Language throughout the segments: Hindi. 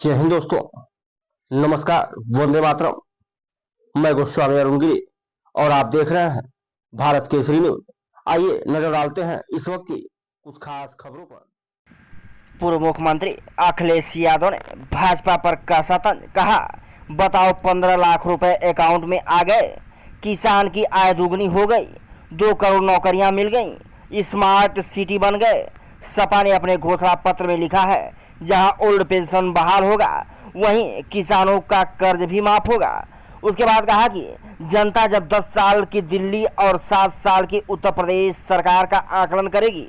जय हिंद दोस्तों, नमस्कार, वंदे मातरम। मैं गोस्वामी अरुणगिरी और आप देख रहे हैं भारत केसरी न्यूज। आइए नजर डालते हैं इस वक्त की कुछ खास खबरों पर। पूर्व मुख्यमंत्री अखिलेश यादव ने भाजपा पर कसा तंज, कहा बताओ 15 लाख रुपए अकाउंट में आ गए, किसान की आय दुगनी हो गई, 2 करोड़ नौकरियां मिल गईं, स्मार्ट सिटी बन गए। सपा ने अपने घोषणा पत्र में लिखा है जहां ओल्ड पेंशन बहाल होगा वहीं किसानों का कर्ज भी माफ होगा। उसके बाद कहा कि जनता जब 10 साल की दिल्ली और 7 साल की उत्तर प्रदेश सरकार का आकलन करेगी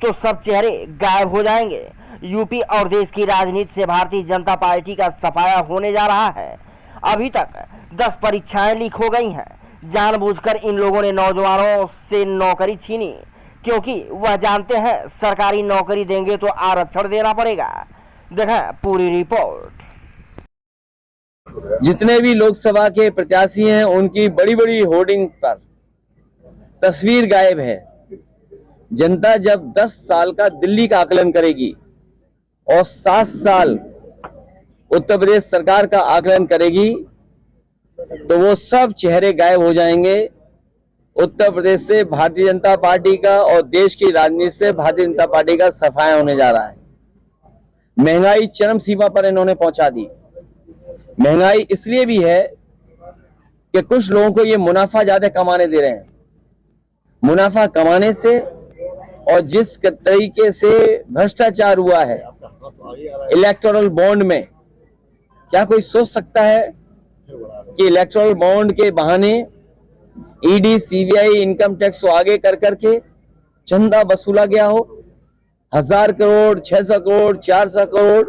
तो सब चेहरे गायब हो जाएंगे। यूपी और देश की राजनीति से भारतीय जनता पार्टी का सफाया होने जा रहा है। अभी तक 10 परीक्षाएं लीक हो गई हैं। जानबूझकर इन लोगों ने नौजवानों से नौकरी छीनी क्योंकि वह जानते हैं सरकारी नौकरी देंगे तो आरक्षण देना पड़ेगा। देखें पूरी रिपोर्ट। जितने भी लोकसभा के प्रत्याशी हैं उनकी बड़ी बड़ी होर्डिंग पर तस्वीर गायब है। जनता जब 10 साल का दिल्ली का आकलन करेगी और 7 साल उत्तर प्रदेश सरकार का आकलन करेगी तो वो सब चेहरे गायब हो जाएंगे। उत्तर प्रदेश से भारतीय जनता पार्टी का और देश की राजनीति से भारतीय जनता पार्टी का सफाया होने जा रहा है। महंगाई चरम सीमा पर इन्होंने पहुंचा दी। महंगाई इसलिए भी है कि कुछ लोगों को ये मुनाफा ज्यादा कमाने दे रहे हैं। मुनाफा कमाने से और जिस तरीके से भ्रष्टाचार हुआ है इलेक्टोरल बॉन्ड में, क्या कोई सोच सकता है कि इलेक्टोरल बॉन्ड के बहाने ईडी, सीबीआई, इनकम टैक्स को आगे कर करके चंदा वसूला गया हो? 1000 करोड़, 600 करोड़, 400 करोड़।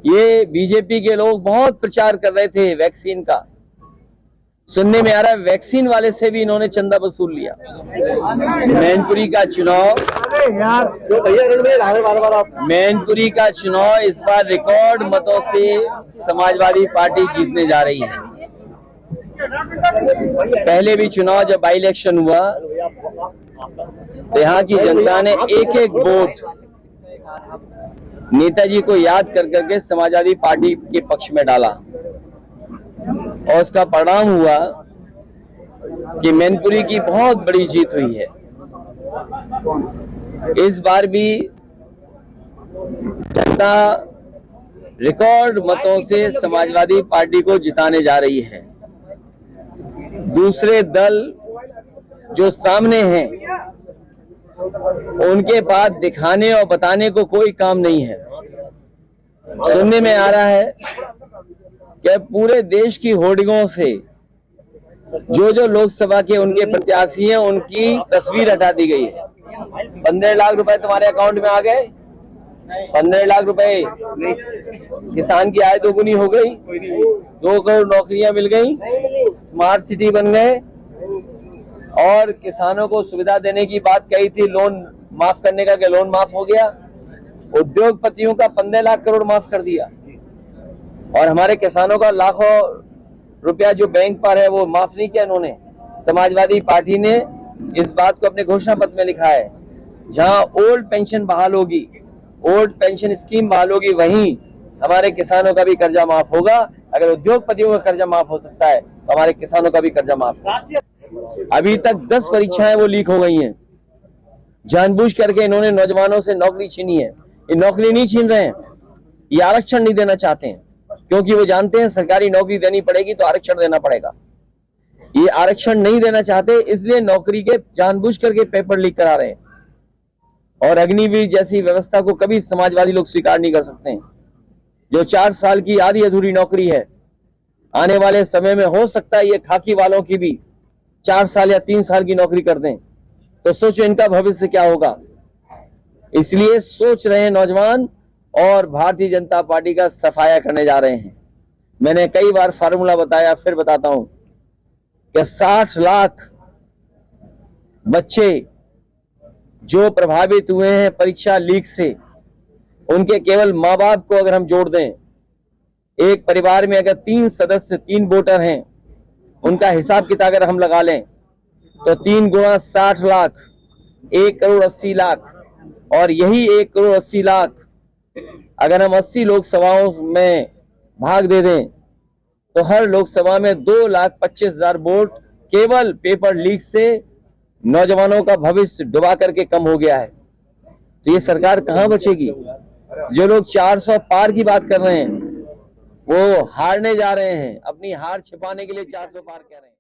ये बीजेपी के लोग बहुत प्रचार कर रहे थे वैक्सीन का। सुनने में आ रहा है वैक्सीन वाले से भी इन्होंने चंदा वसूल लिया। मैनपुरी का चुनाव इस बार रिकॉर्ड मतों से समाजवादी पार्टी जीतने जा रही है। पहले भी चुनाव जब बाई इलेक्शन हुआ तो यहाँ की जनता ने एक एक वोट नेताजी को याद कर करके समाजवादी पार्टी के पक्ष में डाला और उसका परिणाम हुआ कि मैनपुरी की बहुत बड़ी जीत हुई है। इस बार भी जनता रिकॉर्ड मतों से समाजवादी पार्टी को जिताने जा रही है। दूसरे दल जो सामने हैं उनके पास दिखाने और बताने को कोई काम नहीं है। सुनने में आ रहा है कि पूरे देश की होर्डिंगों से जो लोकसभा के उनके प्रत्याशी हैं उनकी तस्वीर हटा दी गई है। 15 लाख रुपए तुम्हारे अकाउंट में आ गए, 15 लाख रुपए किसान की आय दोगुनी हो गई, 2 करोड़ नौकरियां मिल गई, स्मार्ट सिटी बन गए और किसानों को सुविधा देने की बात कही थी, लोन माफ करने का, कि लोन माफ हो गया। उद्योगपतियों का 15 लाख करोड़ माफ कर दिया और हमारे किसानों का लाखों रुपया जो बैंक पर है वो माफ नहीं किया इन्होंने। समाजवादी पार्टी ने इस बात को अपने घोषणा पत्र में लिखा है जहां ओल्ड पेंशन बहाल होगी, ओल्ड पेंशन स्कीम बहाल होगी, वहीं हमारे किसानों का भी कर्जा माफ होगा। अगर उद्योगपतियों का कर्जा माफ हो सकता है तो हमारे किसानों का भी कर्जा माफ होगा। अभी तक 10 परीक्षाएं वो लीक हो गई हैं। जानबूझ करके इन्होंने नौजवानों से नौकरी छीनी है। ये नौकरी नहीं छीन रहे हैं, ये आरक्षण नहीं देना चाहते हैं क्योंकि वो जानते हैं सरकारी नौकरी देनी पड़ेगी तो आरक्षण देना पड़ेगा। ये आरक्षण नहीं देना चाहते, इसलिए नौकरी के जानबूझ करके पेपर लीक करा रहे हैं। और अग्निवीर जैसी व्यवस्था को कभी समाजवादी लोग स्वीकार नहीं कर सकते हैं। जो 4 साल की आधी अधूरी नौकरी है, आने वाले समय में हो सकता है ये खाकी वालों की भी 4 साल या 3 साल की नौकरी कर दें, तो सोचो इनका भविष्य क्या होगा। इसलिए सोच रहे हैं नौजवान और भारतीय जनता पार्टी का सफाया करने जा रहे हैं। मैंने कई बार फार्मूला बताया, फिर बताता हूं कि 60 लाख बच्चे जो प्रभावित हुए हैं परीक्षा लीक से, उनके केवल माँ बाप को अगर हम जोड़ दें, एक परिवार में अगर 3 सदस्य 3 वोटर हैं, उनका हिसाब किताब अगर हम लगा लें तो 3 गुणा 60 लाख 1 करोड़ 80 लाख, और यही 1 करोड़ 80 लाख अगर हम 80 लोकसभाओं में भाग दे दें तो हर लोकसभा में 2,25,000 वोट केवल पेपर लीक से नौजवानों का भविष्य डुबा करके कम हो गया है। तो ये सरकार कहां बचेगी? जो लोग 400 पार की बात कर रहे हैं वो हारने जा रहे हैं, अपनी हार छिपाने के लिए 400 पार कह रहे हैं।